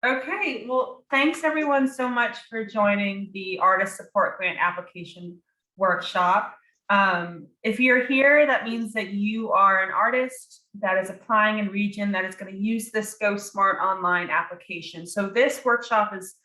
Okay, well, thanks everyone so much for joining the Artist Support Grant Application Workshop. If you're here, that means that you are an artist that is applying in region that is going to use this GoSmart online application. So this workshop is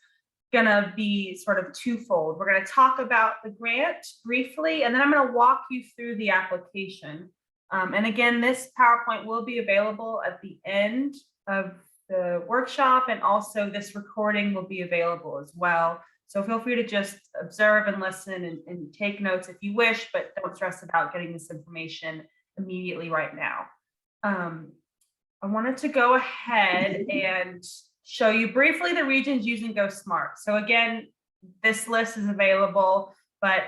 going to be sort of twofold. We're going to talk about the grant briefly, and then I'm going to walk you through the application. And again, this PowerPoint will be available at the end of the workshop, and also this recording will be available as well. So feel free to just observe and listen and take notes if you wish, but don't stress about getting this information immediately right now. I wanted to go ahead and show you briefly the regions using GoSmart. So again, this list is available, but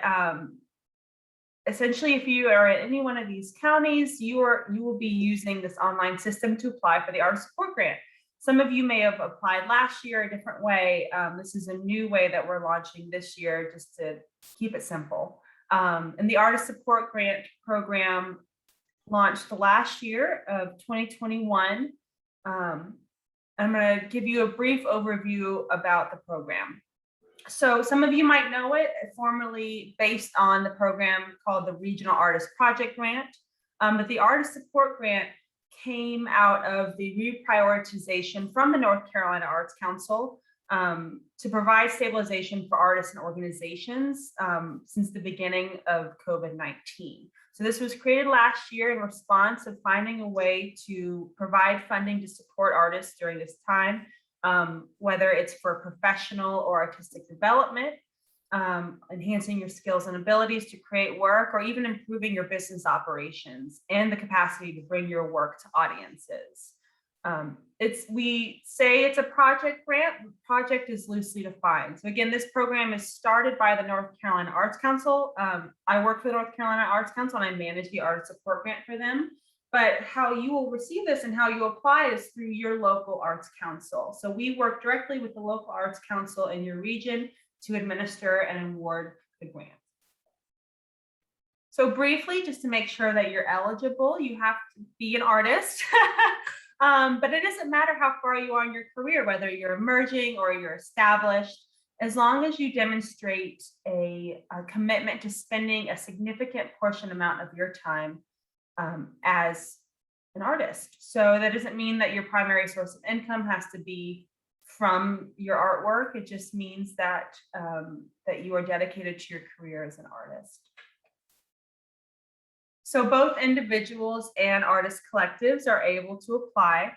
essentially, if you are in any one of these counties, you will be using this online system to apply for the Artist Support Grant. Some of you may have applied last year a different way. This is a new way that we're launching this year just to keep it simple. And the Artist Support Grant program launched last year of 2021. I'm going to give you a brief overview about the program. So some of you might know it, formerly based on the program called the Regional Artist Project Grant. But the Artist Support Grant came out of the reprioritization from the North Carolina Arts Council to provide stabilization for artists and organizations since the beginning of COVID-19. So this was created last year in response of finding a way to provide funding to support artists during this time, whether it's for professional or artistic development, enhancing your skills and abilities to create work, or even improving your business operations and the capacity to bring your work to audiences. We say it's a project grant. Project is loosely defined. So again, this program is started by the North Carolina Arts Council. I work for the North Carolina Arts Council and I manage the Artist Support Grant for them. But how you will receive this and how you apply is through your local arts council. So we work directly with the local arts council in your region to administer and award the grant. So briefly, just to make sure that you're eligible, you have to be an artist. But it doesn't matter how far you are in your career, whether you're emerging or you're established, as long as you demonstrate a commitment to spending a significant portion amount of your time as an artist. So that doesn't mean that your primary source of income has to be from your artwork. It just means that that you are dedicated to your career as an artist. So both individuals and artist collectives are able to apply.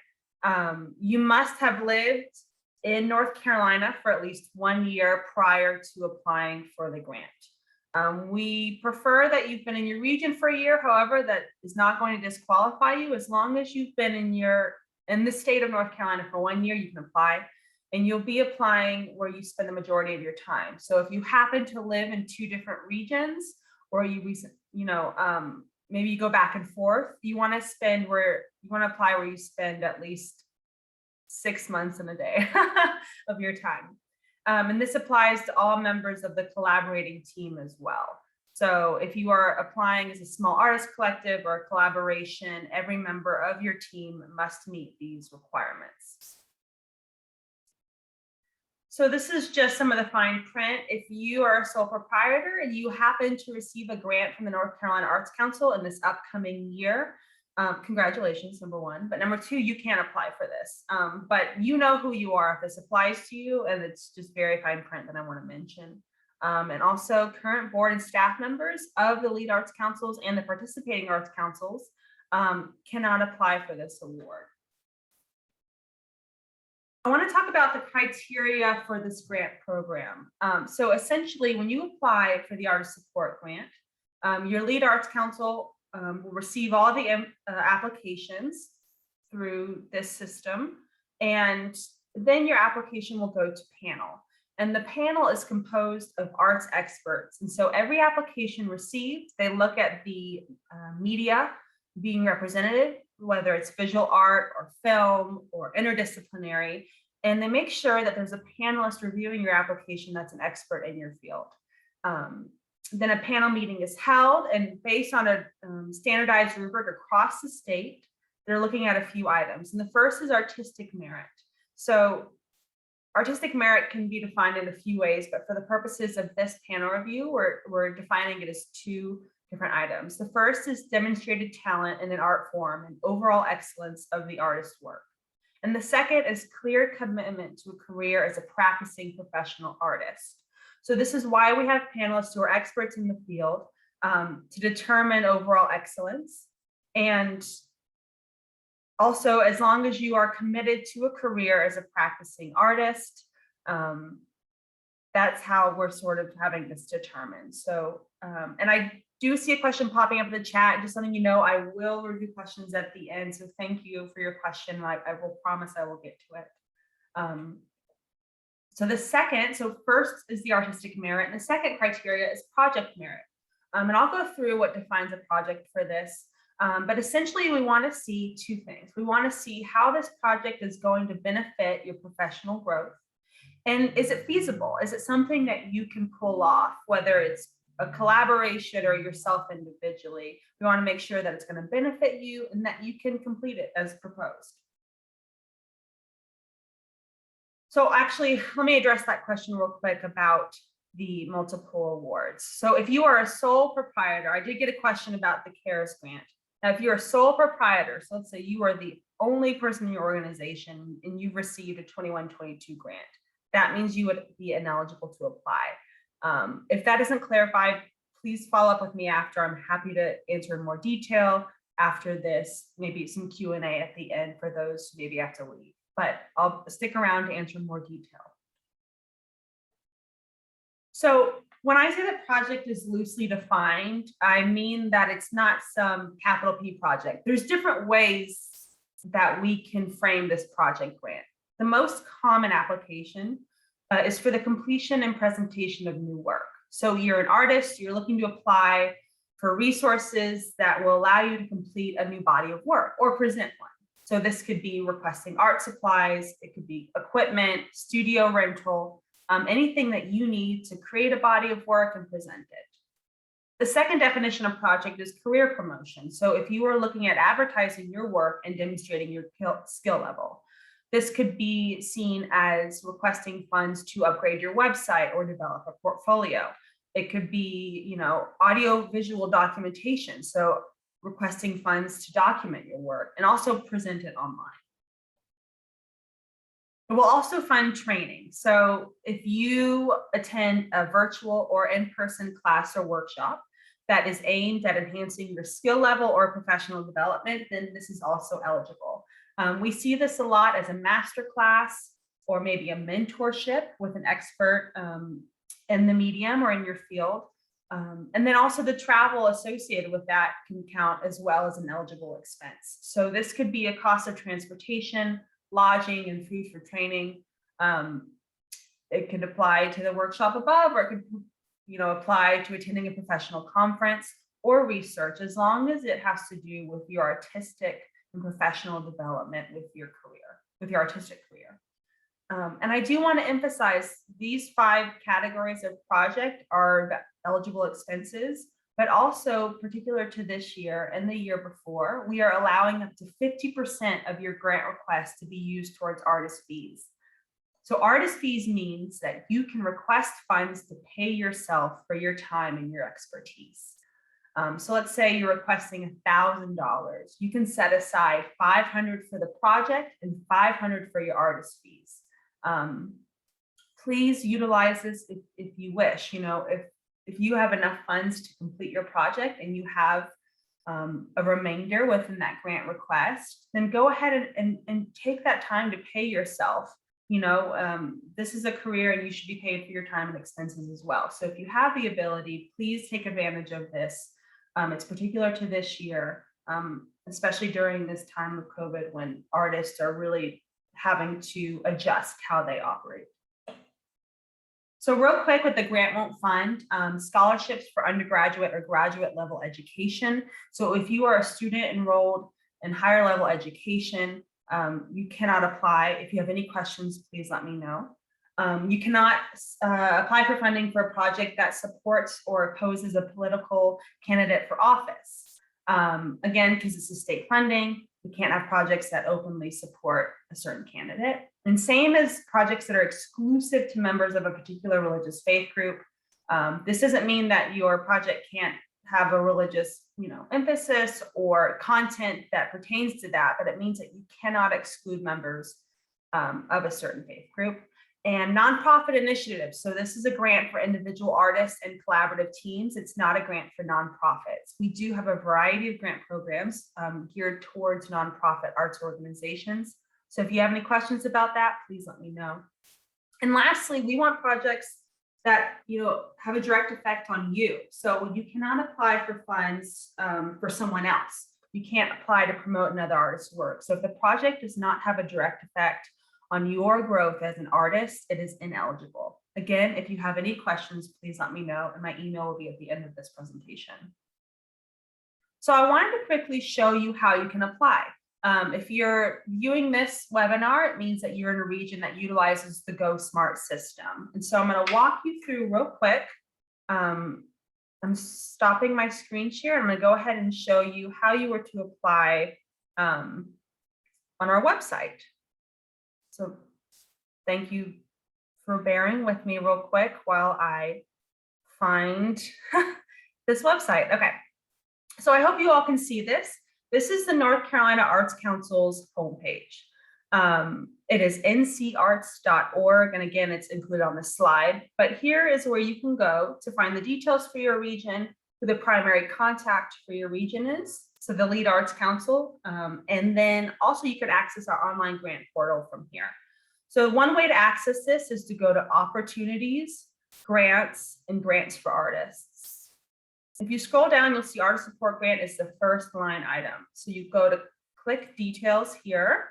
You must have lived in North Carolina for at least 1 year prior to applying for the grant. We prefer that you've been in your region for a year. However, that is not going to disqualify you. As long as you've been in the state of North Carolina for 1 year, you can apply, and you'll be applying where you spend the majority of your time. So if you happen to live in 2 different regions, or maybe you go back and forth, you want to apply where you spend at least 6 months in a day of your time. And this applies to all members of the collaborating team as well. So if you are applying as a small artist collective or a collaboration, every member of your team must meet these requirements. So this is just some of the fine print. If you are a sole proprietor and you happen to receive a grant from the North Carolina Arts Council in this upcoming year, congratulations, number 1. But number 2, you can't apply for this. But you know who you are if this applies to you, and it's just very fine print that I want to mention. And also current board and staff members of the lead arts councils and the participating arts councils cannot apply for this award. I want to talk about the criteria for this grant program. So essentially, when you apply for the Artist Support Grant, your lead arts council will receive all the applications through this system, and then your application will go to panel. And the panel is composed of arts experts. And so every application received, they look at the media being represented, whether it's visual art or film or interdisciplinary, and they make sure that there's a panelist reviewing your application that's an expert in your field. Then a panel meeting is held, and based on a standardized rubric across the state, they're looking at a few items. And the first is artistic merit. So Artistic merit can be defined in a few ways, but for the purposes of this panel review, we're defining it as two different items. The first is demonstrated talent in an art form and overall excellence of the artist's work. And the second is clear commitment to a career as a practicing professional artist. So this is why we have panelists who are experts in the field to determine overall excellence. And also, as long as you are committed to a career as a practicing artist, that's how we're sort of having this determined. So, and I do see a question popping up in the chat, just letting you know I will review questions at the end. So thank you for your question. I will promise I will get to it. So first is the artistic merit, and the second criteria is project merit. And I'll go through what defines a project for this. But essentially, we want to see two things. We want to see how this project is going to benefit your professional growth. And is it feasible? Is it something that you can pull off, whether it's a collaboration or yourself individually? We want to make sure that it's going to benefit you and that you can complete it as proposed. So actually, let me address that question real quick about the multiple awards. So if you are a sole proprietor, I did get a question about the CARES grant. Now, if you're a sole proprietor, so let's say you are the only person in your organization and you've received a 21-22 grant, that means you would be ineligible to apply. If that isn't clarified, please follow up with me after. I'm happy to answer in more detail after this, maybe some Q&A at the end for those who maybe have to leave, but I'll stick around to answer more detail. So when I say that project is loosely defined, I mean that it's not some capital P project. There's different ways that we can frame this project grant. The most common application is for the completion and presentation of new work. So you're an artist, you're looking to apply for resources that will allow you to complete a new body of work or present one. So this could be requesting art supplies, it could be equipment, studio rental, anything that you need to create a body of work and present it. The second definition of project is career promotion. So if you are looking at advertising your work and demonstrating your skill level, this could be seen as requesting funds to upgrade your website or develop a portfolio. It could be, audio visual documentation. So requesting funds to document your work and also present it online. It will also fund training. So if you attend a virtual or in-person class or workshop that is aimed at enhancing your skill level or professional development, then this is also eligible. We see this a lot as a master class or maybe a mentorship with an expert in the medium or in your field. And then also the travel associated with that can count as well as an eligible expense. So this could be a cost of transportation, lodging, and food for training. It could apply to the workshop above, or it could apply to attending a professional conference or research, as long as it has to do with your artistic and professional development with your career, with your artistic career. And I do want to emphasize these 5 categories of project are eligible expenses, but also particular to this year and the year before, we are allowing up to 50% of your grant request to be used towards artist fees. So artist fees means that you can request funds to pay yourself for your time and your expertise. So let's say you're requesting $1,000. You can set aside $500 for the project and $500 for your artist fees. Please utilize this if you wish. If you have enough funds to complete your project and you have a remainder within that grant request, then go ahead and take that time to pay yourself. This is a career and you should be paid for your time and expenses as well. So if you have the ability, please take advantage of this. It's particular to this year, especially during this time of COVID when artists are really having to adjust how they operate. So real quick with the grant won't fund, scholarships for undergraduate or graduate level education. So if you are a student enrolled in higher level education, you cannot apply. If you have any questions, please let me know. You cannot apply for funding for a project that supports or opposes a political candidate for office. Again, because this is state funding, we can't have projects that openly support a certain candidate. And same as projects that are exclusive to members of a particular religious faith group. This doesn't mean that your project can't have a religious, emphasis or content that pertains to that, but it means that you cannot exclude members of a certain faith group. And nonprofit initiatives. So this is a grant for individual artists and collaborative teams. It's not a grant for nonprofits. We do have a variety of grant programs geared towards nonprofit arts organizations. So if you have any questions about that, please let me know. And lastly, we want projects that have a direct effect on you. So you cannot apply for funds for someone else. You can't apply to promote another artist's work. So if the project does not have a direct effect on your growth as an artist, it is ineligible. Again, if you have any questions, please let me know, and my email will be at the end of this presentation. So I wanted to quickly show you how you can apply. If you're viewing this webinar, it means that you're in a region that utilizes the GoSmart system. And so I'm going to walk you through real quick. I'm stopping my screen share. I'm going to go ahead and show you how you were to apply on our website. So thank you for bearing with me real quick while I find this website. Okay, so I hope you all can see this. This is the North Carolina Arts Council's homepage. It is ncarts.org, and again, it's included on the slide. But here is where you can go to find the details for your region, who the primary contact for your region is, so the lead Arts Council, and then also you could access our online grant portal from here. So one way to access this is to go to Opportunities, Grants, and Grants for Artists. If you scroll down, you'll see Artist Support Grant is the first line item. So you go to click Details here.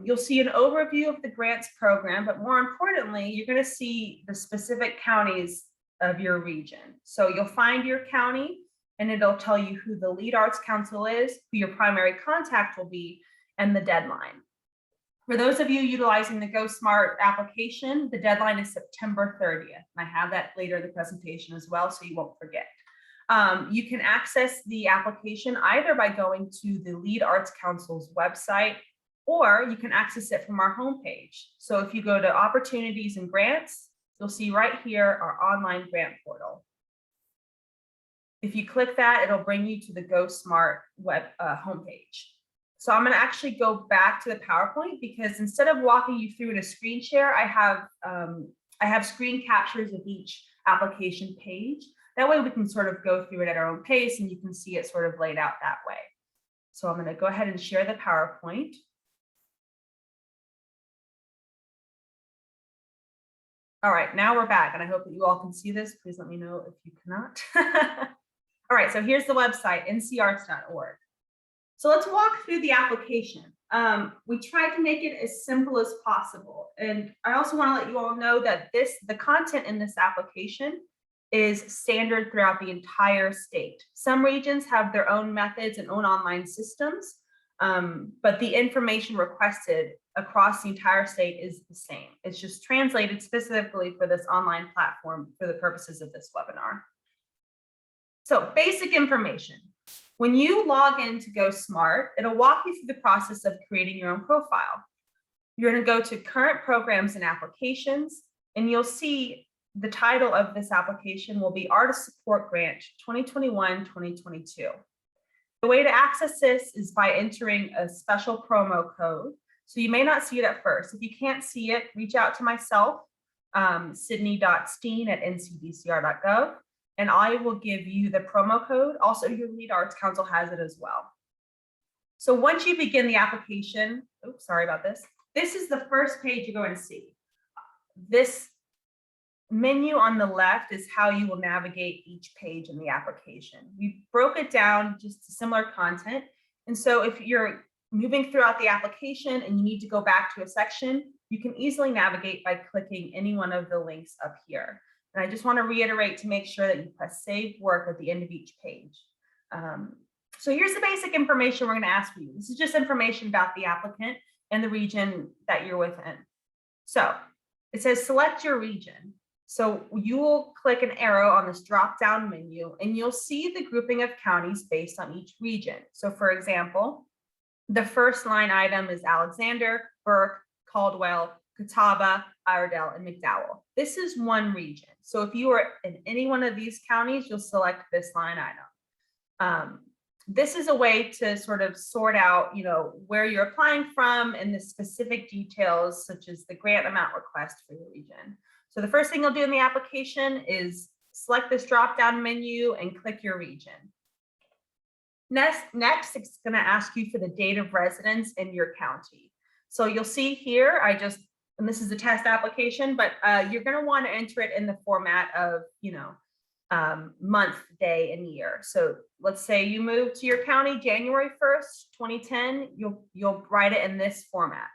You'll see an overview of the grants program, but more importantly, you're going to see the specific counties of your region. So you'll find your county, and it'll tell you who the lead Arts Council is, who your primary contact will be, and the deadline. For those of you utilizing the GoSmart application, the deadline is September 30th. And I have that later in the presentation as well, so you won't forget. You can access the application either by going to the lead Arts Council's website, or you can access it from our homepage. So if you go to Opportunities and Grants, you'll see right here our online grant portal. If you click that, it'll bring you to the GoSmart web homepage. So I'm going to actually go back to the PowerPoint, because instead of walking you through in a screen share, I have screen captures of each application page. That way we can sort of go through it at our own pace, and you can see it sort of laid out that way. So I'm going to go ahead and share the PowerPoint. All right, now we're back, and I hope that you all can see this. Please let me know if you cannot. All right, so here's the website, ncarts.org. So let's walk through the application. We tried to make it as simple as possible. And I also want to let you all know that the content in this application is standard throughout the entire state. Some regions have their own methods and own online systems, but the information requested across the entire state is the same. It's just translated specifically for this online platform for the purposes of this webinar. So basic information. When you log in to GoSmart, it'll walk you through the process of creating your own profile. You're going to go to Current Programs and Applications, and you'll see the title of this application will be Artist Support Grant 2021-2022. The way to access this is by entering a special promo code. So you may not see it at first. If you can't see it, reach out to myself, sydney.steen@ncdcr.gov. And I will give you the promo code. Also, your lead Arts Council has it as well. So once you begin the application, oops, sorry about this. This is the first page you're going to see. This menu on the left is how you will navigate each page in the application. We broke it down just to similar content. And so if you're moving throughout the application and you need to go back to a section, you can easily navigate by clicking any one of the links up here. And I just want to reiterate to make sure that you press Save Work at the end of each page. So here's the basic information we're going to ask for you. This is just information about the applicant and the region that you're within. So it says select your region. So you will click an arrow on this drop-down menu, and you'll see the grouping of counties based on each region. So for example, the first line item is Alexander, Burke, Caldwell, Catawba, Iredell, and McDowell. This is one region. So if you are in any one of these counties, you'll select this line item. This is a way to sort of sort out, where you're applying from and the specific details, such as the grant amount request for your region. So the first thing you'll do in the application is select this drop-down menu and click your region. Next, it's going to ask you for the date of residence in your county. So you'll see here, and this is a test application, but you're going to want to enter it in the format of, month, day, and year. So let's say you moved to your county January 1st, 2010, you'll write it in this format.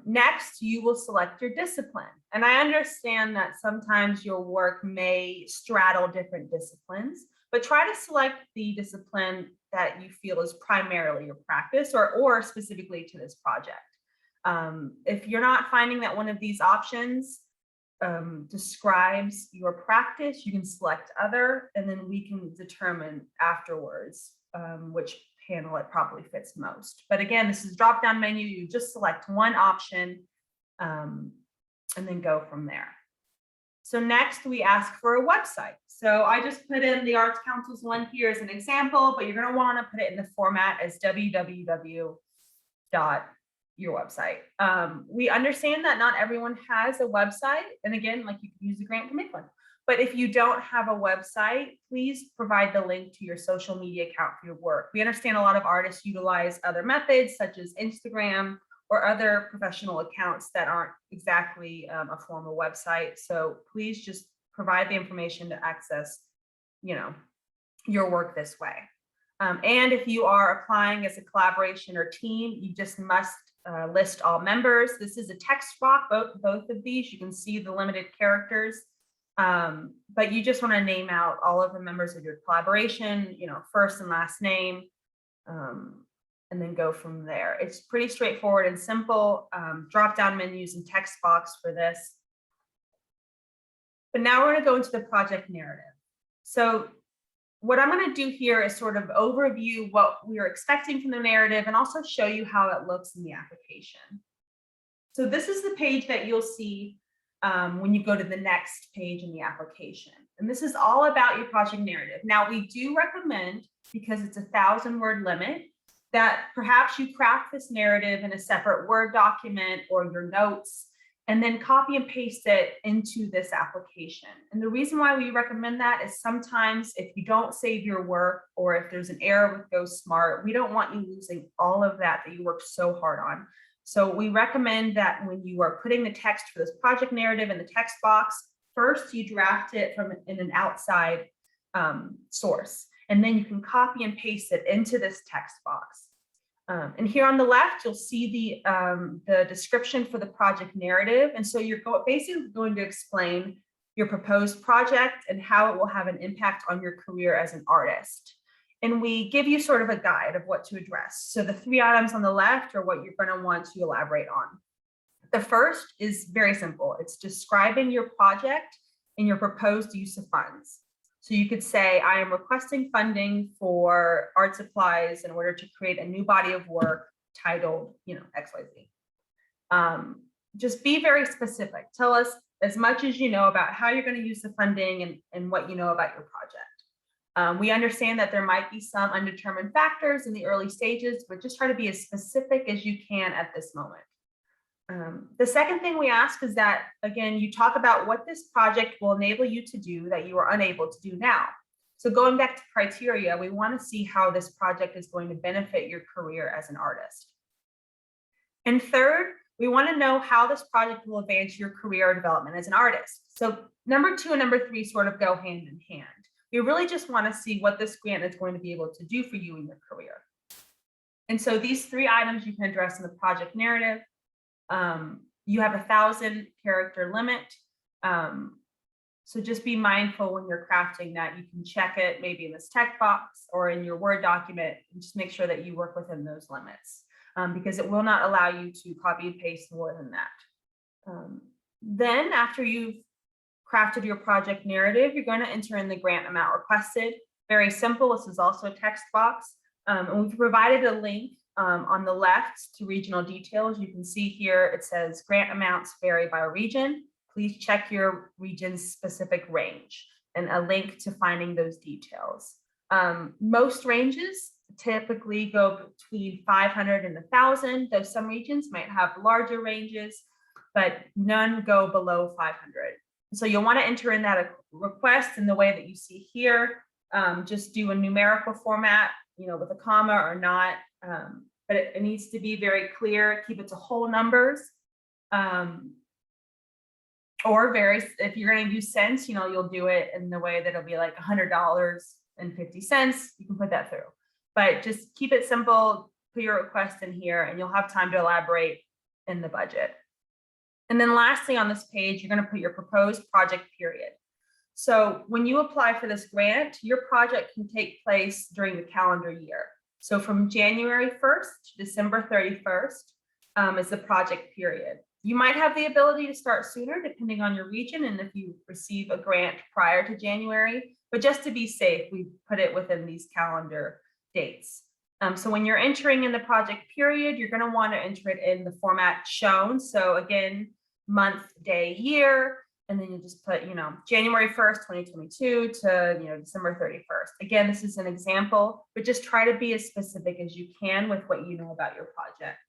Next, you will select your discipline. And I understand that sometimes your work may straddle different disciplines, but try to select the discipline that you feel is primarily your practice or specifically to this project. If you're not finding that one of these options describes your practice, you can select other, and then we can determine afterwards which panel it probably fits most. But again, this is a drop-down menu. You just select one option and then go from there. So next we ask for a website. So I just put in the Arts Council's one here as an example, but you're going to want to put it in the format as www. Your website. We understand that not everyone has a website. And again, like you can use the grant to make one. But if you don't have a website, please provide the link to your social media account for your work. We understand a lot of artists utilize other methods such as Instagram or other professional accounts that aren't exactly a formal website. So please just provide the information to access, your work this way. And if you are applying as a collaboration or team, you just must list all members. This is a text box, both of these. You can see the limited characters, but you just want to name out all of the members of your collaboration, first and last name, and then go from there. It's pretty straightforward and simple. Drop-down menus and text box for this. But now we're going to go into the project narrative. So what I'm going to do here is sort of overview what we are expecting from the narrative and also show you how it looks in the application. So this is the page that you'll see when you go to the next page in the application. And this is all about your project narrative. Now, we do recommend, because it's a 1,000-word limit, that perhaps you craft this narrative in a separate Word document or your notes, and then copy and paste it into this application. And the reason why we recommend that is sometimes if you don't save your work or if there's an error with GoSmart, we don't want you losing all of that you worked so hard on. So we recommend that when you are putting the text for this project narrative in the text box, first you draft it in an outside source, and then you can copy and paste it into this text box. And here on the left, you'll see the description for the project narrative. And so you're basically going to explain your proposed project and how it will have an impact on your career as an artist. And we give you sort of a guide of what to address. So the 3 items on the left are what you're going to want to elaborate on. The first is very simple. It's describing your project and your proposed use of funds. So you could say, I am requesting funding for art supplies in order to create a new body of work titled, XYZ. Just be very specific. Tell us as much as you know about how you're going to use the funding and what you know about your project. We understand that there might be some undetermined factors in the early stages, but just try to be as specific as you can at this moment. The second thing we ask is that, again, you talk about what this project will enable you to do that you are unable to do now. So going back to criteria, we want to see how this project is going to benefit your career as an artist. And third, we want to know how this project will advance your career development as an artist. So number 2 and number 3 sort of go hand in hand. We really just want to see what this grant is going to be able to do for you in your career. And so these 3 items you can address in the project narrative. You have a 1,000-character limit. So just be mindful when you're crafting that. You can check it maybe in this text box or in your Word document, and just make sure that you work within those limits, because it will not allow you to copy and paste more than that. Then after you've crafted your project narrative, you're going to enter in the grant amount requested. Very simple. This is also a text box. And we've provided a link On the left to regional details, you can see here it says grant amounts vary by region. Please check your region's specific range and a link to finding those details. Most ranges typically go between 500 and 1,000, though some regions might have larger ranges, but none go below 500. So you'll want to enter in that request in the way that you see here. Just do a numerical format, with a comma or not, but it needs to be very clear. Keep it to whole numbers, or if you're going to use cents, you'll do it in the way that it'll be like $100.50. You can put that through, but just keep it simple. Put your request in here, and you'll have time to elaborate in the budget. And then lastly, on this page, you're going to put your proposed project period. So when you apply for this grant, your project can take place during the calendar year. So from January 1st to December 31st is the project period. You might have the ability to start sooner depending on your region and if you receive a grant prior to January, but just to be safe, we put it within these calendar dates. So when you're entering in the project period, you're going to want to enter it in the format shown. So again, month, day, year, and then you just put, January 1st, 2022 to, December 31st. Again, this is an example, but just try to be as specific as you can with what you know about your project.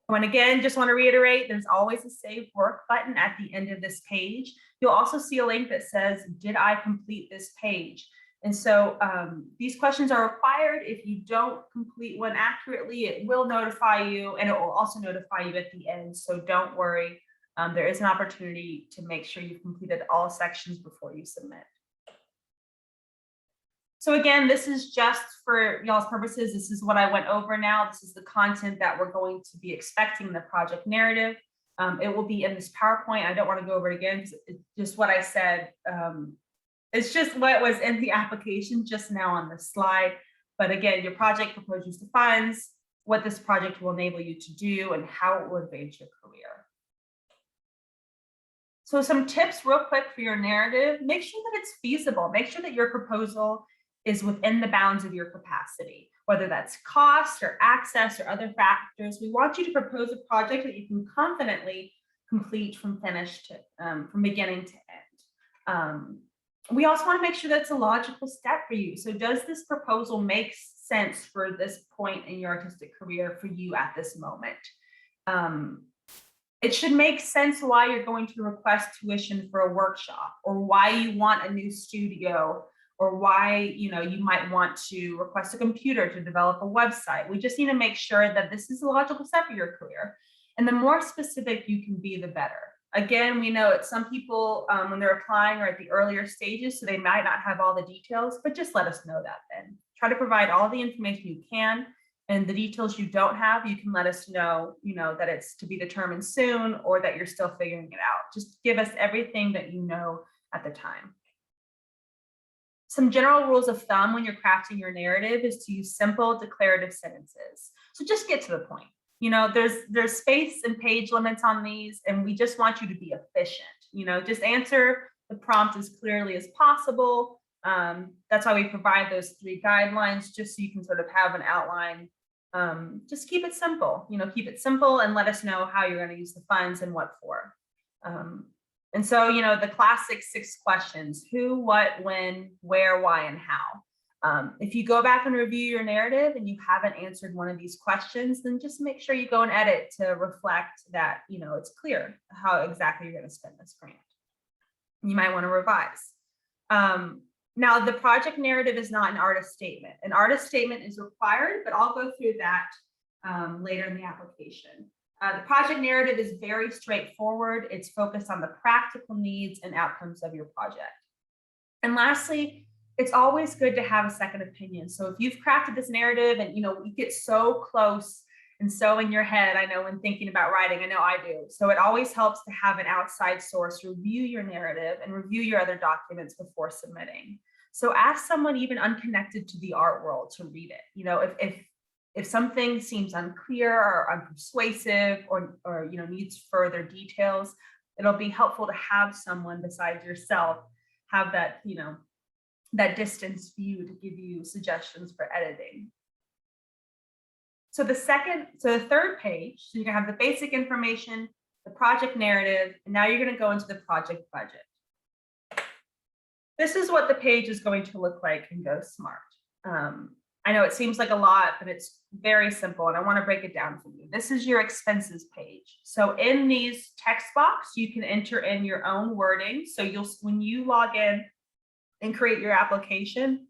And again, just want to reiterate, there's always a save work button at the end of this page. You'll also see a link that says, did I complete this page? And so these questions are required. If you don't complete one accurately, it will notify you, and it will also notify you at the end. So don't worry. There is an opportunity to make sure you've completed all sections before you submit. So again, this is just for y'all's purposes. This is what I went over now. This is the content that we're going to be expecting in the project narrative. It will be in this PowerPoint. I don't want to go over it again because it's just what I said. It's just what was in the application just now on the slide. But again, your project proposed use of funds, what this project will enable you to do, and how it will advance your career. So some tips real quick for your narrative. Make sure that it's feasible. Make sure that your proposal is within the bounds of your capacity, whether that's cost or access or other factors. We want you to propose a project that you can confidently complete from finish to from beginning to end. We also want to make sure that's a logical step for you. So does this proposal make sense for this point in your artistic career for you at this moment? It should make sense why you're going to request tuition for a workshop, or why you want a new studio, or why you might want to request a computer to develop a website. We just need to make sure that this is a logical step for your career. And the more specific you can be, the better. Again, we know that some people, when they're applying, are at the earlier stages, so they might not have all the details, but just let us know that then. Try to provide all the information you can, and the details you don't have, you can let us know, that it's to be determined soon, or that you're still figuring it out. Just give us everything that you know at the time. Some general rules of thumb when you're crafting your narrative is to use simple declarative sentences. So just get to the point. There's space and page limits on these, and we just want you to be efficient. Just answer the prompt as clearly as possible. That's why we provide those 3 guidelines, just so you can sort of have an outline. Just keep it simple, keep it simple, and let us know how you're going to use the funds and what for. And so, the classic 6 questions: who, what, when, where, why, and how. If you go back and review your narrative and you haven't answered one of these questions, then just make sure you go and edit to reflect that, it's clear how exactly you're going to spend this grant. You might want to revise. Now, the project narrative is not an artist statement. An artist statement is required, but I'll go through that later in the application. The project narrative is very straightforward. It's focused on the practical needs and outcomes of your project. And lastly, it's always good to have a second opinion. So if you've crafted this narrative and you get so close and so in your head, I know when thinking about writing, I know I do. So it always helps to have an outside source review your narrative and review your other documents before submitting. So ask someone even unconnected to the art world to read it. If something seems unclear or unpersuasive or needs further details, it'll be helpful to have someone besides yourself have that, that distance view to give you suggestions for editing. So the third page, so you're gonna have the basic information, the project narrative, and now you're gonna go into the project budget. This is what the page is going to look like in GoSmart. I know it seems like a lot, but it's very simple, and I want to break it down for you. This is your expenses page. So in these text box, you can enter in your own wording. So when you log in and create your application,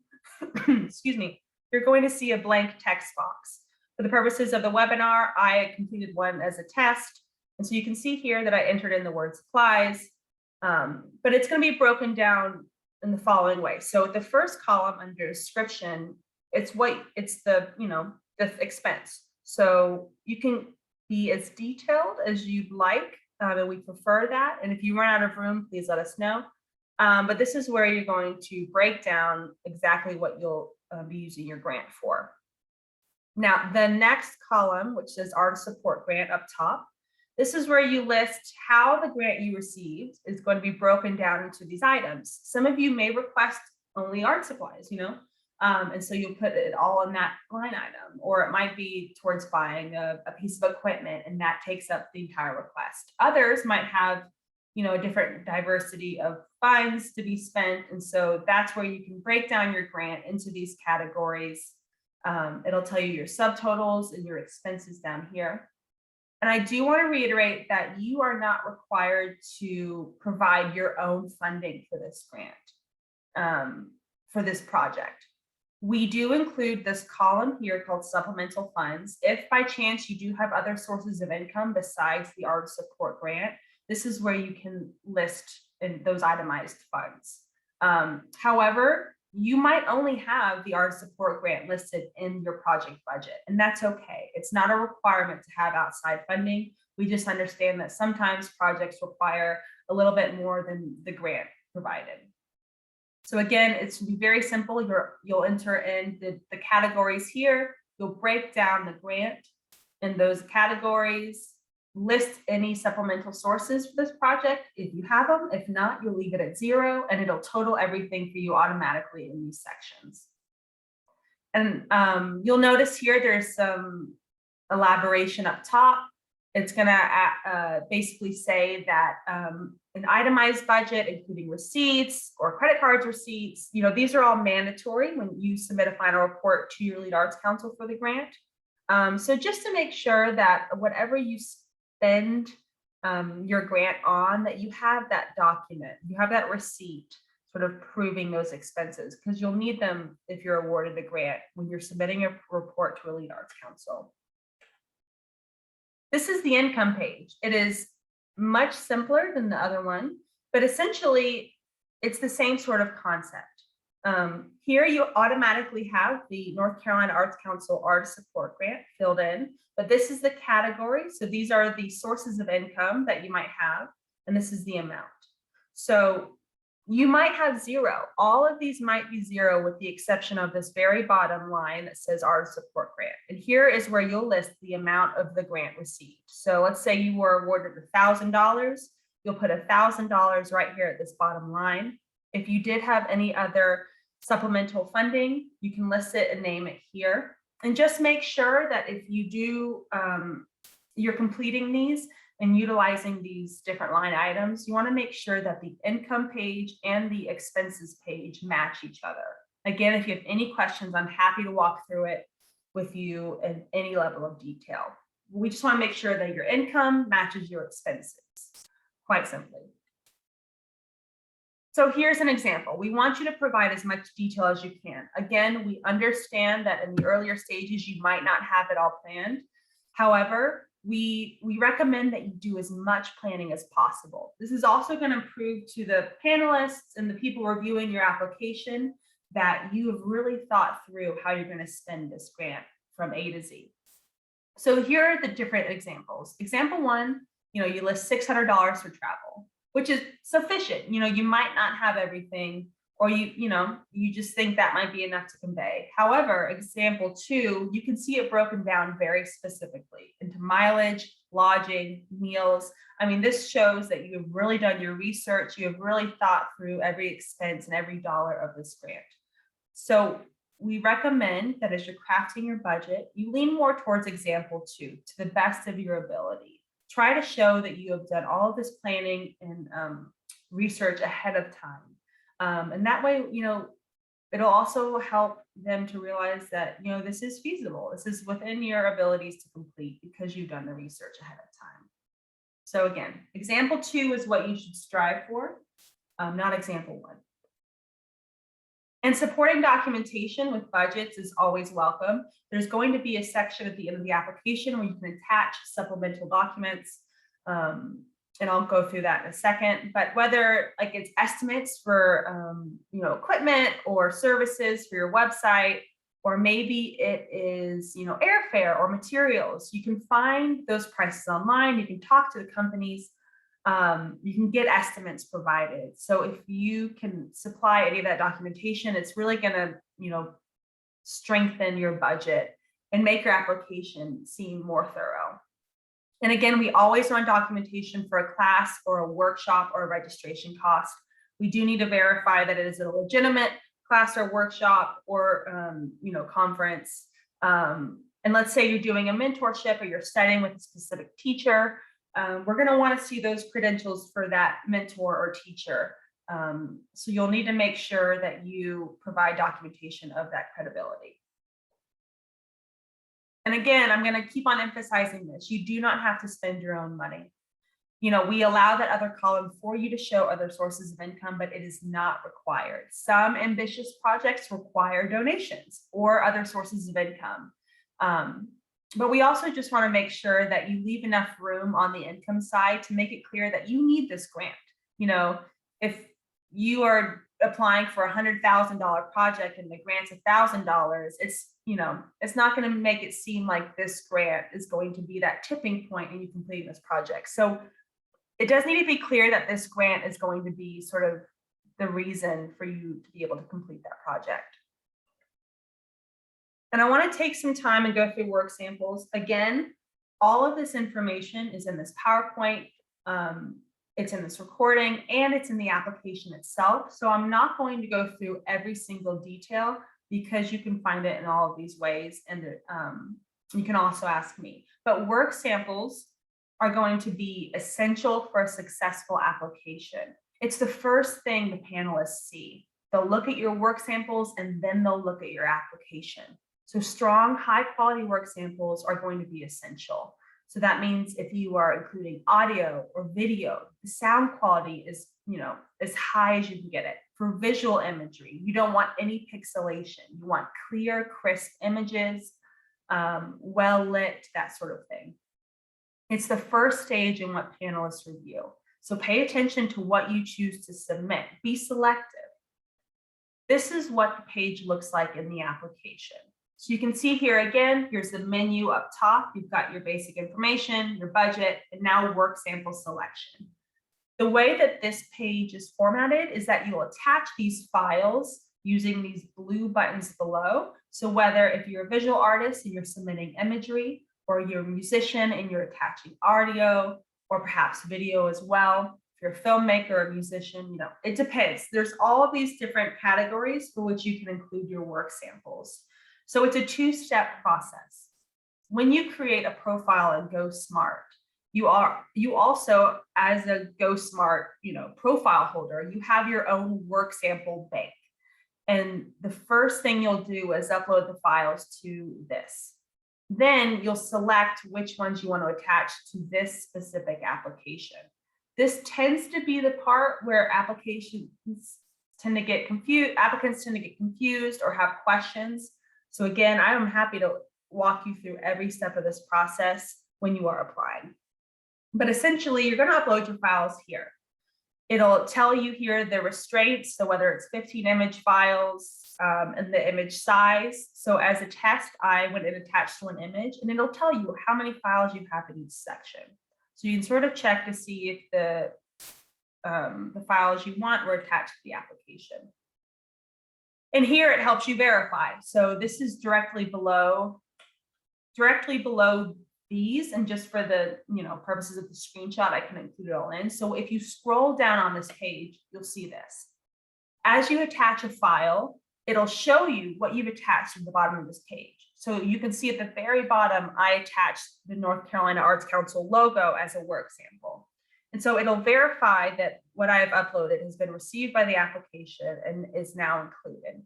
excuse me, you're going to see a blank text box. For the purposes of the webinar, I completed one as a test. And so you can see here that I entered in the word supplies, but it's going to be broken down in the following way. So the first column under description, it's the expense. So you can be as detailed as you'd like, and we prefer that. And if you run out of room, please let us know. But this is where you're going to break down exactly what you'll be using your grant for. Now, the next column, which says Artist Support Grant up top, this is where you list how the grant you received is going to be broken down into these items. Some of you may request only art supplies, and so you'll put it all in that line item, or it might be towards buying a piece of equipment, and that takes up the entire request. Others might have, a different diversity of funds to be spent, and so that's where you can break down your grant into these categories. It'll tell you your subtotals and your expenses down here. And I do want to reiterate that you are not required to provide your own funding for this grant, for this project. We do include this column here called supplemental funds. If by chance you do have other sources of income besides the Artist Support Grant, this is where you can list in those itemized funds. However, you might only have the Artist Support Grant listed in your project budget, and that's okay. It's not a requirement to have outside funding. We just understand that sometimes projects require a little bit more than the grant provided. So again, it's very simple. You'll enter in the categories here. You'll break down the grant in those categories, list any supplemental sources for this project if you have them. If not, you'll leave it at 0, and it'll total everything for you automatically in these sections. And you'll notice here there's some elaboration up top. It's going to basically say that an itemized budget, including receipts or credit cards receipts, these are all mandatory when you submit a final report to your lead arts council for the grant. So just to make sure that whatever you spend your grant on, that you have that document, you have that receipt sort of proving those expenses, because you'll need them if you're awarded a grant when you're submitting a report to a lead arts council. This is the income page. It is much simpler than the other one, but essentially it's the same sort of concept. Here you automatically have the North Carolina Arts Council Artist Support Grant filled in, but this is the category. So these are the sources of income that you might have, and this is the amount. So you might have 0. All of these might be 0 with the exception of this very bottom line that says Artist Support Grant. And here is where you'll list the amount of the grant received. So let's say you were awarded $1,000. You'll put $1,000 right here at this bottom line. If you did have any other supplemental funding, you can list it and name it here. And just make sure that if you do, you're completing these and utilizing these different line items, you want to make sure that the income page and the expenses page match each other. Again, if you have any questions, I'm happy to walk through it with you in any level of detail. We just want to make sure that your income matches your expenses, quite simply. So here's an example. We want you to provide as much detail as you can. Again, we understand that in the earlier stages, you might not have it all planned. However, we recommend that you do as much planning as possible. This is also going to prove to the panelists and the people reviewing your application that you have really thought through how you're going to spend this grant from A to Z. So here are the different examples. Example 1, you list $600 for travel, which is sufficient. You might not have everything, or you just think that might be enough to convey. However, example 2, you can see it broken down very specifically into mileage, lodging, meals. I mean, this shows that you have really done your research. You have really thought through every expense and every dollar of this grant. So we recommend that as you're crafting your budget, you lean more towards example 2 to the best of your ability. Try to show that you have done all of this planning and research ahead of time. And that way, it'll also help them to realize that, this is feasible. This is within your abilities to complete because you've done the research ahead of time. So again, example 2 is what you should strive for, not example 1. And supporting documentation with budgets is always welcome. There's going to be a section at the end of the application where you can attach supplemental documents. And I'll go through that in a second, but whether like it's estimates for, equipment or services for your website, or maybe it is, airfare or materials, you can find those prices online. You can talk to the companies. You can get estimates provided. So if you can supply any of that documentation, it's really going to, strengthen your budget and make your application seem more thorough. And again, we always run documentation for a class or a workshop or a registration cost. We do need to verify that it is a legitimate class or workshop or, conference. And let's say you're doing a mentorship or you're studying with a specific teacher. We're going to want to see those credentials for that mentor or teacher. So you'll need to make sure that you provide documentation of that credibility. And again, I'm going to keep on emphasizing this. You do not have to spend your own money. We allow that other column for you to show other sources of income, but it is not required. Some ambitious projects require donations or other sources of income. But we also just want to make sure that you leave enough room on the income side to make it clear that you need this grant. If you are applying for a $100,000 project and the grant's $1,000, it's not going to make it seem like this grant is going to be that tipping point in you completing this project. So it does need to be clear that this grant is going to be sort of the reason for you to be able to complete that project. And I want to take some time and go through work samples. Again, all of this information is in this PowerPoint. It's in this recording and it's in the application itself. So I'm not going to go through every single detail because you can find it in all of these ways. And you can also ask me. But work samples are going to be essential for a successful application. It's the first thing the panelists see. They'll look at your work samples and then they'll look at your application. So strong, high quality work samples are going to be essential. So that means if you are including audio or video, the sound quality is, as high as you can get it. For visual imagery, you don't want any pixelation. You want clear, crisp images, well lit, that sort of thing. It's the first stage in what panelists review. So pay attention to what you choose to submit. Be selective. This is what the page looks like in the application. So you can see here again, here's the menu up top. You've got your basic information, your budget, and now work sample selection. The way that this page is formatted is that you'll attach these files using these blue buttons below. So whether if you're a visual artist and you're submitting imagery, or you're a musician and you're attaching audio, or perhaps video as well. If you're a filmmaker or a musician, it depends. There's all of these different categories for which you can include your work samples. So it's a two-step process. When you create a profile in GoSmart, you also, as a GoSmart, profile holder, you have your own work sample bank. And the first thing you'll do is upload the files to this. Then you'll select which ones you want to attach to this specific application. This tends to be the part where applicants tend to get confused or have questions. So again, I am happy to walk you through every step of this process when you are applying. But essentially, you're going to upload your files here. It'll tell you here the restraints, so whether it's 15 image files and the image size. So as a test, I went and attached one image, and it'll tell you how many files you have in each section. So you can sort of check to see if the files you want were attached to the application. And here it helps you verify. So this is directly below these, and just for the purposes of the screenshot, I can include it all in. So if you scroll down on this page, you'll see this. As you attach a file, it'll show you what you've attached to the bottom of this page. So you can see at the very bottom, I attached the North Carolina Arts Council logo as a work sample. And so it'll verify that what I have uploaded has been received by the application and is now included.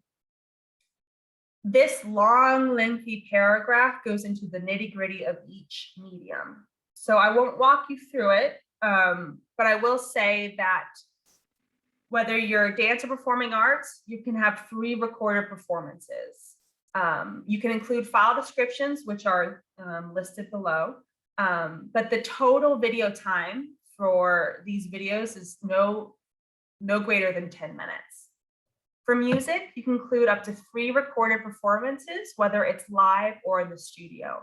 This long, lengthy paragraph goes into the nitty-gritty of each medium. So I won't walk you through it, but I will say that whether you're dance or performing arts, you can have 3 recorded performances. You can include file descriptions, which are listed below, but the total video time for these videos is no greater than 10 minutes. For music, you can include up to 3 recorded performances, whether it's live or in the studio.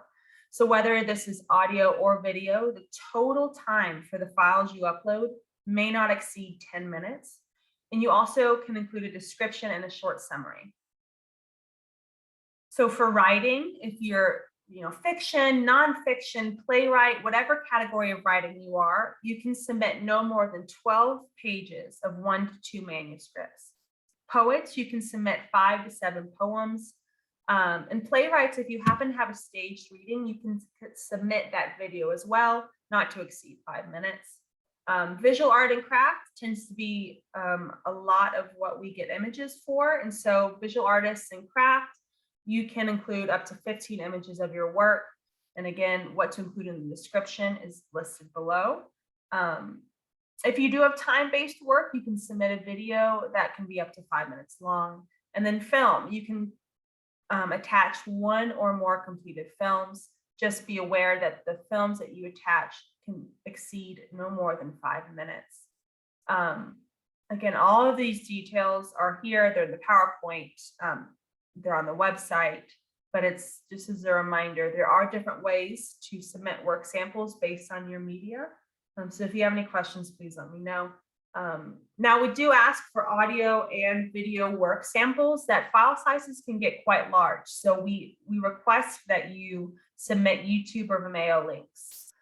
So whether this is audio or video, the total time for the files you upload may not exceed 10 minutes. And you also can include a description and a short summary. So for writing, if you're fiction, nonfiction, playwright, whatever category of writing you are, you can submit no more than 12 pages of 1 to 2 manuscripts. Poets, you can submit 5 to 7 poems. And playwrights, if you happen to have a staged reading, you can submit that video as well, not to exceed 5 minutes. Visual art and craft tends to be a lot of what we get images for. And so visual artists and craft, you can include up to 15 images of your work. And again, what to include in the description is listed below. If you do have time-based work, you can submit a video that can be up to 5 minutes long. And then film, you can attach 1 or more completed films. Just be aware that the films that you attach can exceed no more than 5 minutes. Again, all of these details are here. They're in the PowerPoint. They're on the website, but it's just as a reminder, there are different ways to submit work samples based on your media. So if you have any questions, please let me know. Now we do ask for audio and video work samples. That file sizes can get quite large. So we request that you submit YouTube or Vimeo links.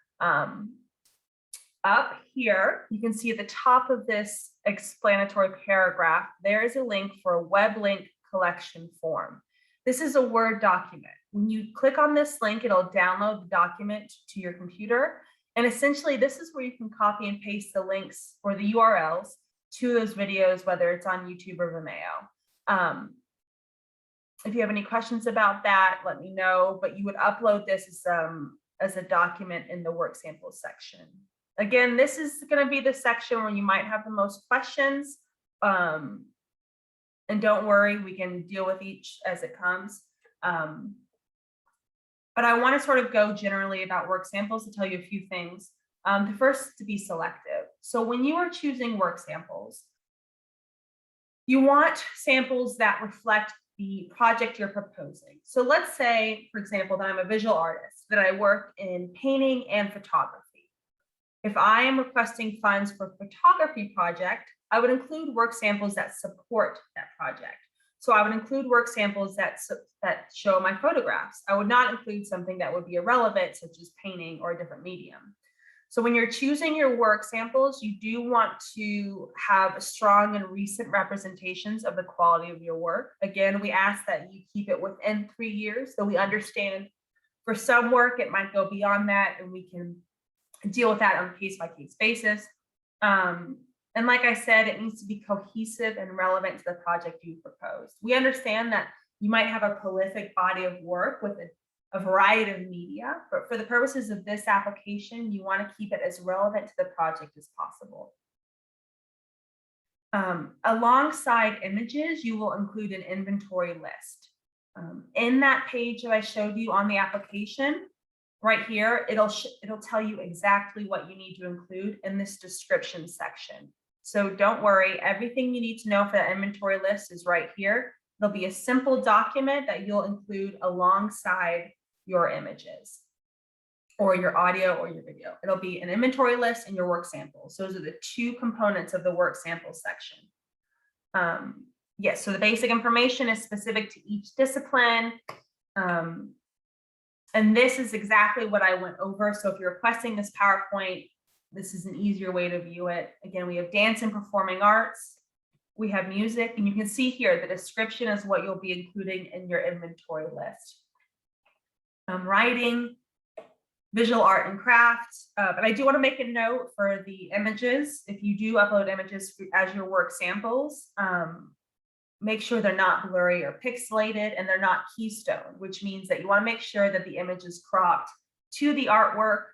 Up here, you can see at the top of this explanatory paragraph, there is a link for a web link collection form. This is a Word document. When you click on this link, it'll download the document to your computer. And essentially, this is where you can copy and paste the links or the URLs to those videos, whether it's on YouTube or Vimeo. If you have any questions about that, let me know, but you would upload this as a document in the work samples section. Again, this is going to be the section where you might have the most questions. And don't worry, we can deal with each as it comes. But I want to sort of go generally about work samples to tell you a few things. The first, to be selective. So when you are choosing work samples, you want samples that reflect the project you're proposing. So let's say, for example, that I'm a visual artist, that I work in painting and photography. If I am requesting funds for a photography project, I would include work samples that support that project. So I would include work samples that show my photographs. I would not include something that would be irrelevant, such as painting or a different medium. So when you're choosing your work samples, you do want to have strong and recent representations of the quality of your work. Again, we ask that you keep it within 3 years, so we understand for some work, it might go beyond that, and we can deal with that on a case-by-case basis. And like I said, it needs to be cohesive and relevant to the project you proposed. We understand that you might have a prolific body of work with a variety of media, but for the purposes of this application, you want to keep it as relevant to the project as possible. Alongside images, you will include an inventory list. In that page that I showed you on the application, right here, it'll tell you exactly what you need to include in this description section. So don't worry, everything you need to know for that inventory list is right here. There'll be a simple document that you'll include alongside your images or your audio or your video. It'll be an inventory list and your work samples. Those are the 2 components of the work sample section. Yes, so the basic information is specific to each discipline. And this is exactly what I went over. So if you're requesting this PowerPoint, this is an easier way to view it. Again, we have dance and performing arts, We have music, and you can see here the description is what you'll be including in your inventory list. Writing, visual art and crafts. But I do want to make a note for the images. If you do upload images as your work samples, make sure they're not blurry or pixelated, and they're not keystone, which means that you want to make sure that the image is cropped to the artwork.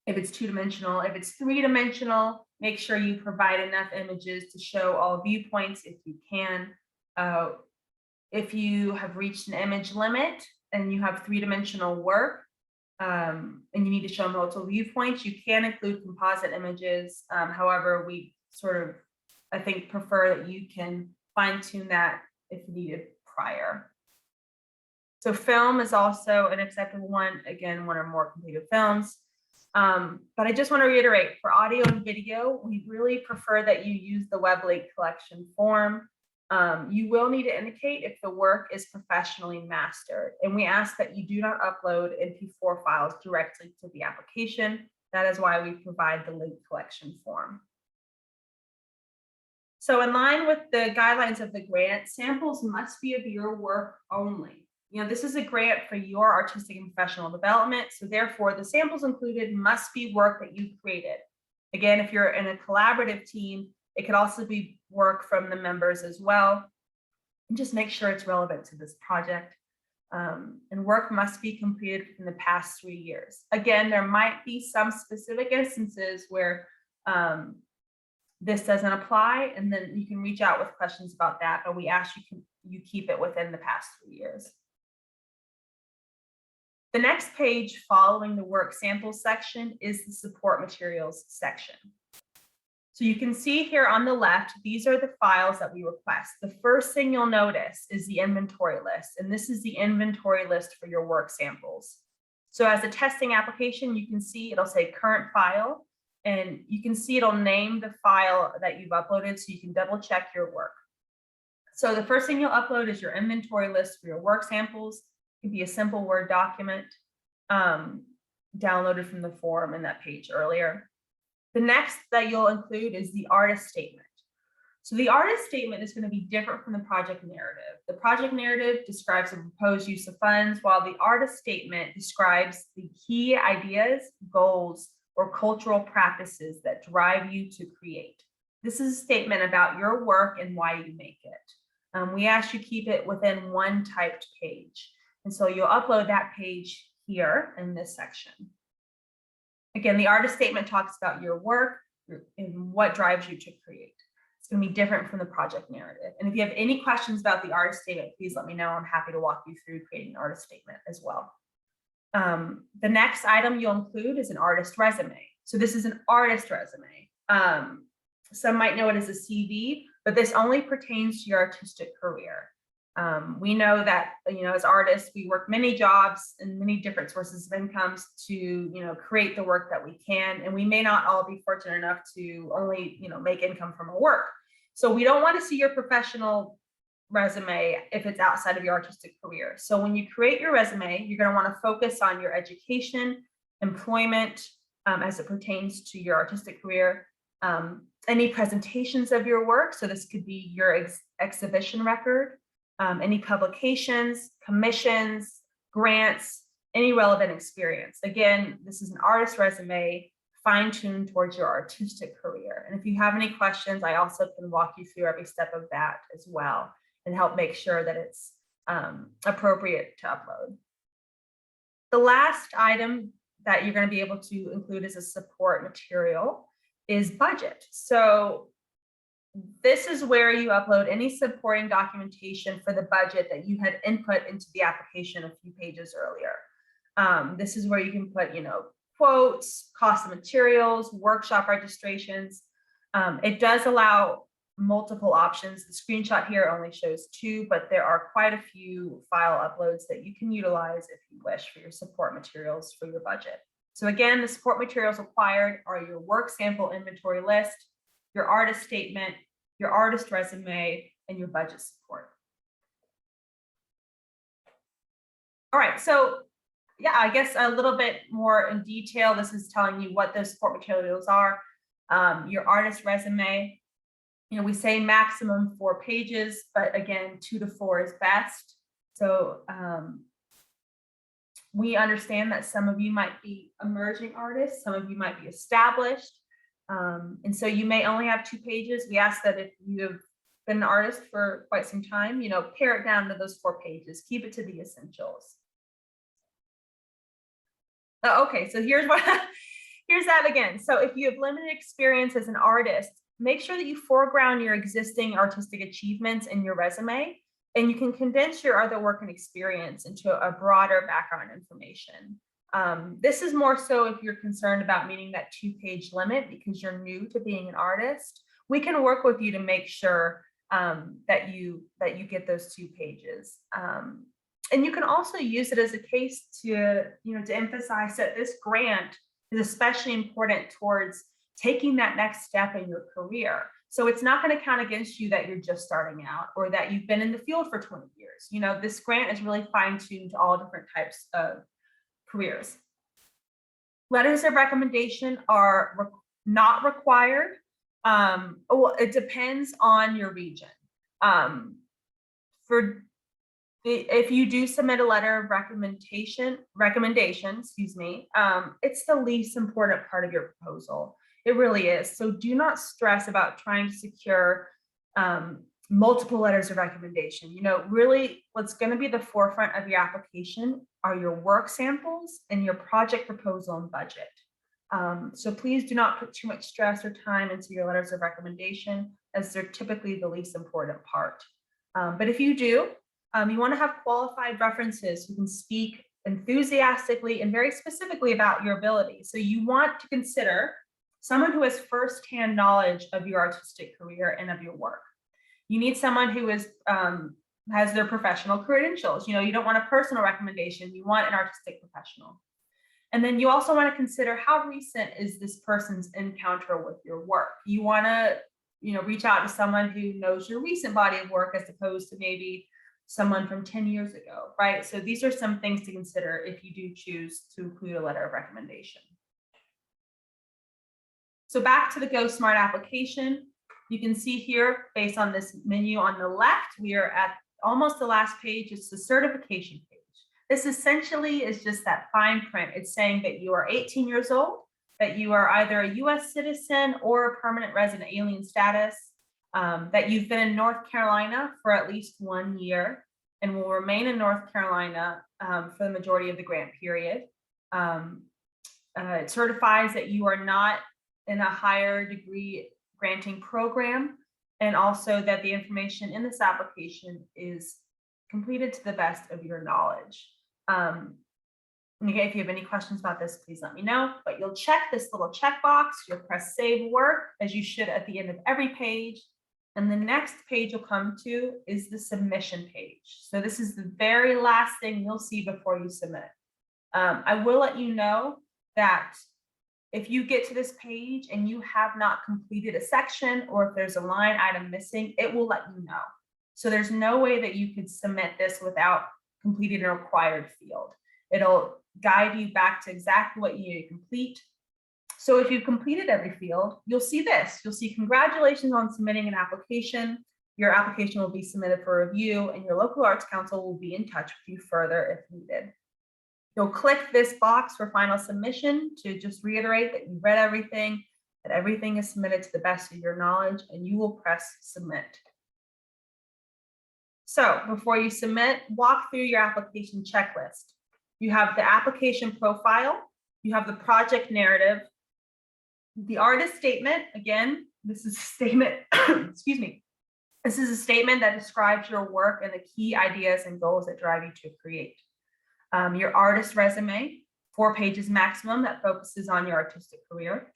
If it's two-dimensional, if it's three-dimensional, make sure you provide enough images to show all viewpoints if you can. If you have reached an image limit and you have three-dimensional work, and you need to show multiple viewpoints, you can include composite images. However, we sort of, I think, prefer that you can fine-tune that if needed prior. So film is also an acceptable one, again, one or more completed films. But I just want to reiterate, for audio and video, we really prefer that you use the web link collection form. You will need to indicate if the work is professionally mastered, and we ask that you do not upload MP4 files directly to the application. That is why we provide the link collection form. So in line with the guidelines of the grant, samples must be of your work only. You know, this is a grant for your artistic and professional development, so therefore the samples included must be work that you created. Again, if you're in a collaborative team, it could also be work from the members as well. And just make sure it's relevant to this project. And work must be completed in the past 3 years. Again, there might be some specific instances where this doesn't apply, and then you can reach out with questions about that, but we ask you keep it within the past 3 years. The next page following the work samples section is the support materials section. So you can see here on the left, these are the files that we request. The first thing you'll notice is the inventory list, and this is the inventory list for your work samples. So as a testing application, you can see it'll say current file, and you can see it'll name the file that you've uploaded, so you can double check your work. So the first thing you'll upload is your inventory list for your work samples. It could be a simple Word document downloaded from the form in that page earlier. The next that you'll include is the artist statement. So the artist statement is going to be different from the project narrative. The project narrative describes the proposed use of funds, while the artist statement describes the key ideas, goals, or cultural practices that drive you to create. This is a statement about your work and why you make it. We ask you keep it within one typed page. And so you'll upload that page here in this section. Again, the artist statement talks about your work and what drives you to create. It's going to be different from the project narrative. And if you have any questions about the artist statement, please let me know. I'm happy to walk you through creating an artist statement as well. The next item you'll include is an artist resume. So this is an artist resume. Some might know it as a CV, but this only pertains to your artistic career. We know that, as artists, we work many jobs and many different sources of incomes to, create the work that we can. And we may not all be fortunate enough to only, make income from our work. So we don't want to see your professional resume if it's outside of your artistic career. So when you create your resume, you're going to want to focus on your education, employment, as it pertains to your artistic career, any presentations of your work. So this could be your exhibition record, any publications, commissions, grants, any relevant experience. Again, this is an artist resume fine-tuned towards your artistic career. And if you have any questions, I also can walk you through every step of that as well and help make sure that it's appropriate to upload. The last item that you're going to be able to include as a support material is budget. So this is where you upload any supporting documentation for the budget that you had input into the application a few pages earlier. This is where you can put, quotes, cost of materials, workshop registrations. It does allow multiple options. The screenshot here only shows 2, but there are quite a few file uploads that you can utilize if you wish for your support materials for your budget. So again, the support materials required are your work sample inventory list, your artist statement, your artist resume, and your budget support. All right, so yeah, I guess a little bit more in detail. This is telling you what those support materials are. Your artist resume, we say maximum 4 pages, but again, 2 to 4 is best. So we understand that some of you might be emerging artists, some of you might be established. And so you may only have 2 pages. We ask that if you have been an artist for quite some time, pare it down to those 4 pages, keep it to the essentials. Okay, so here's that again. So if you have limited experience as an artist, make sure that you foreground your existing artistic achievements in your resume, and you can condense your other work and experience into a broader background information. This is more so if you're concerned about meeting that 2-page limit because you're new to being an artist. We can work with you to make sure that you get those 2 pages. And you can also use it as a case to emphasize that this grant is especially important towards taking that next step in your career. So it's not going to count against you that you're just starting out or that you've been in the field for 20 years. This grant is really fine-tuned to all different types of careers. Letters of recommendation are not required. It depends on your region. If you do submit a letter of recommendation, it's the least important part of your proposal. It really is. So do not stress about trying to secure multiple letters of recommendation. Really what's going to be the forefront of your application are your work samples and your project proposal and budget. So please do not put too much stress or time into your letters of recommendation, as they're typically the least important part. But if you do, you want to have qualified references who can speak enthusiastically and very specifically about your ability. So you want to consider someone who has firsthand knowledge of your artistic career and of your work. You need someone who has their professional credentials. You don't want a personal recommendation. You want an artistic professional. And then you also want to consider how recent is this person's encounter with your work. You want to, reach out to someone who knows your recent body of work as opposed to maybe someone from 10 years ago, right? So these are some things to consider if you do choose to include a letter of recommendation. So back to the GoSmart application, you can see here, based on this menu on the left, we are at almost the last page. It's the certification page. This essentially is just that fine print. It's saying that you are 18 years old, that you are either a US citizen or a permanent resident alien status, that you've been in North Carolina for at least 1 year and will remain in North Carolina for the majority of the grant period. It certifies that you are not in a higher degree granting program, and also that the information in this application is completed to the best of your knowledge. Again, if you have any questions about this, please let me know, but you'll check this little checkbox, you'll press save work, as you should at the end of every page. And the next page you'll come to is the submission page. So this is the very last thing you'll see before you submit. I will let you know that if you get to this page and you have not completed a section, or if there's a line item missing, it will let you know. So there's no way that you could submit this without completing a required field. It'll guide you back to exactly what you need to complete. So if you've completed every field, you'll see this. You'll see congratulations on submitting an application. Your application will be submitted for review, and your local arts council will be in touch with you further if needed. You'll click this box for final submission to just reiterate that you read everything, that everything is submitted to the best of your knowledge, and you will press submit. So before you submit, walk through your application checklist. You have the application profile, you have the project narrative, the artist statement. Again, this is a statement, excuse me. This is a statement that describes your work and the key ideas and goals that drive you to create. Your artist resume, 4 pages maximum, that focuses on your artistic career.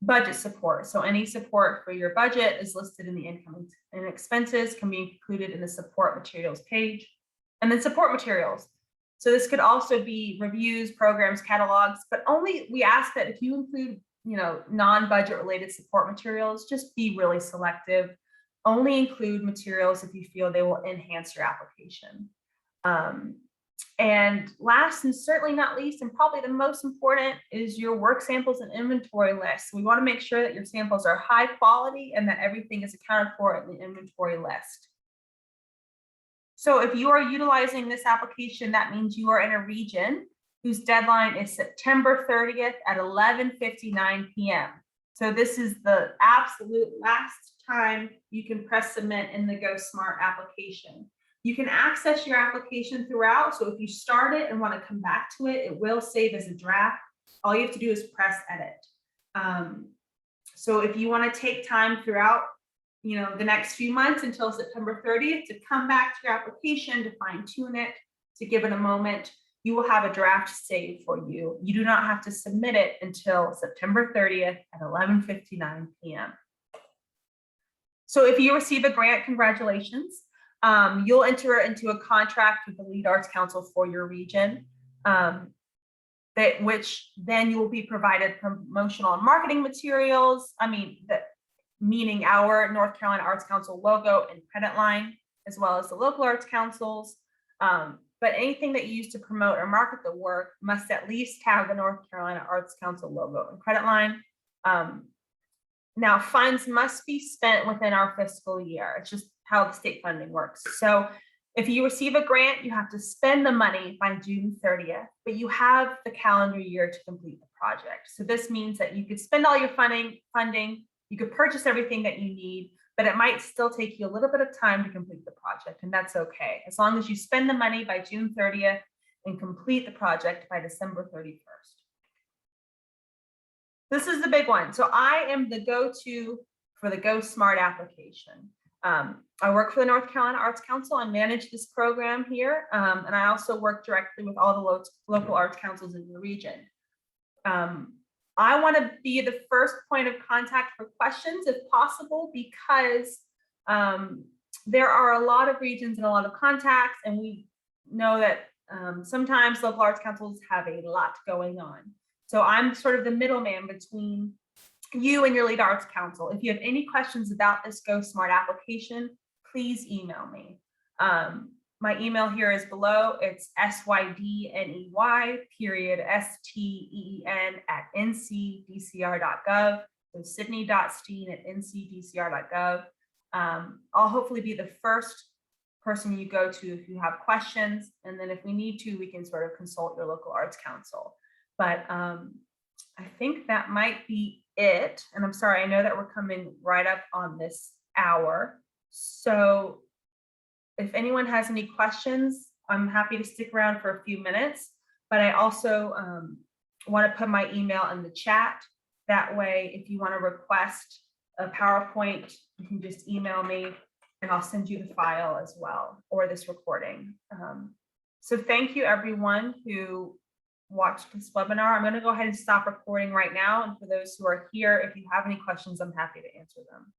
Budget support. So any support for your budget is listed in the income and expenses, can be included in the support materials page. And then support materials. So this could also be reviews, programs, catalogs, but only we ask that if you include, non-budget related support materials, just be really selective. Only include materials if you feel they will enhance your application. And last and certainly not least, and probably the most important, is your work samples and inventory list. We want to make sure that your samples are high quality and that everything is accounted for in the inventory list. So if you are utilizing this application, that means you are in a region whose deadline is September 30th at 11:59 p.m. So this is the absolute last time you can press submit in the GoSmart application. You can access your application throughout. So if you start it and want to come back to it, it will save as a draft. All you have to do is press edit. So if you want to take time throughout, the next few months until September 30th to come back to your application, to fine tune it, to give it a moment, you will have a draft saved for you. You do not have to submit it until September 30th at 11:59 p.m. So if you receive a grant, congratulations. You'll enter into a contract with the Lead Arts Council for your region, which then you will be provided promotional and marketing materials. Meaning our North Carolina Arts Council logo and credit line, as well as the local arts councils. But anything that you use to promote or market the work must at least have the North Carolina Arts Council logo and credit line. Now, funds must be spent within our fiscal year. It's just how the state funding works. So if you receive a grant, you have to spend the money by June 30th, but you have the calendar year to complete the project. So this means that you could spend all your funding, you could purchase everything that you need, but it might still take you a little bit of time to complete the project, and that's okay. As long as you spend the money by June 30th and complete the project by December 31st. This is the big one. So I am the go-to for the GoSmart application. I work for the North Carolina Arts Council. I manage this program here, and I also work directly with all the local arts councils in the region. I want to be the first point of contact for questions if possible, because there are a lot of regions and a lot of contacts, and we know that sometimes local arts councils have a lot going on. So I'm sort of the middleman between you and your Lead Arts Council. If you have any questions about this GoSmart application, please email me. My email here is below. It's sydney.steen@ncdcr.gov. So sydney.steen@ncdcr.gov. I'll hopefully be the first person you go to if you have questions. And then if we need to, we can sort of consult your local arts council. But I think that might be it. And I'm sorry, I know that we're coming right up on this hour. So if anyone has any questions, I'm happy to stick around for a few minutes, but I also want to put my email in the chat. That way, if you want to request a PowerPoint, you can just email me and I'll send you the file as well, or this recording. So thank you everyone who watched this webinar. I'm going to go ahead and stop recording right now. And for those who are here, if you have any questions, I'm happy to answer them.